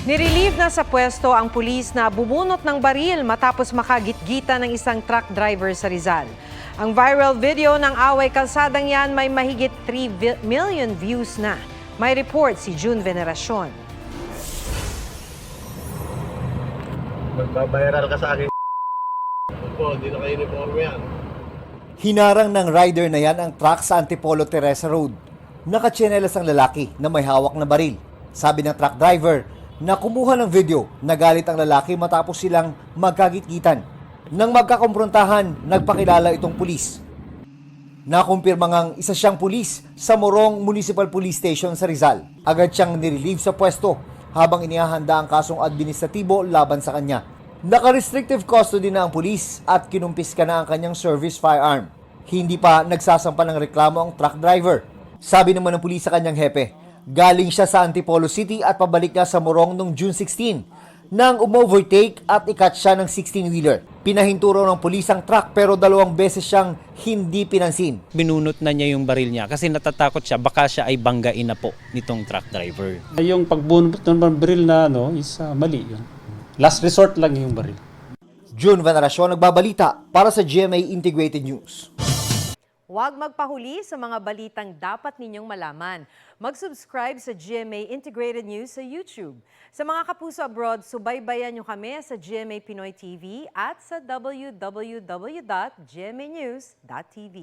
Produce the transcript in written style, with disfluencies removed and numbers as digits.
Nirelieve na sa pwesto ang pulis na bubunot ng baril matapos makagitgita ng isang truck driver sa Rizal. Ang viral video ng away kalsadang yan may mahigit 3 million views na. May report si June Veneracion. Magbabayaral ka sa akin. Opo, hindi na kayo uniforme yan. Hinarang ng rider na yan ang truck sa Antipolo Teresa Road. Nakatsinelas ang lalaki na may hawak na baril. Sabi ng truck driver na kumuha ng video, nagalit ang lalaki matapos silang magkagitgitan. Nang magkakomprontahan, nagpakilala itong pulis. Nakumpirma ngang isa siyang pulis sa Morong Municipal Police Station sa Rizal. Agad siyang nirelieve sa pwesto habang inihahanda ang kasong administratibo laban sa kanya. Naka-restrictive custody na ang pulis at kinumpiska na ang kanyang service firearm. Hindi pa nagsasampa ng reklamo ang truck driver. Sabi naman ng pulis sa kanyang hepe, galing siya sa Antipolo City at pabalik na sa Morong noong June 16 nang umovertake at ikat siya ng 16-wheeler. Pinahinto raw ng pulis ang truck pero 2 beses siyang hindi pinansin. Binunot na niya yung baril niya kasi natatakot siya baka siya ay banggain na po nitong truck driver. Yung pagbunot ng baril na is mali yun. Last resort lang yung baril. June Veneracion nagbabalita para sa GMA Integrated News. Huwag magpahuli sa mga balitang dapat ninyong malaman. Mag-subscribe sa GMA Integrated News sa YouTube. Sa mga kapuso abroad, subaybayan nyo kami sa GMA Pinoy TV at sa www.gmanews.tv.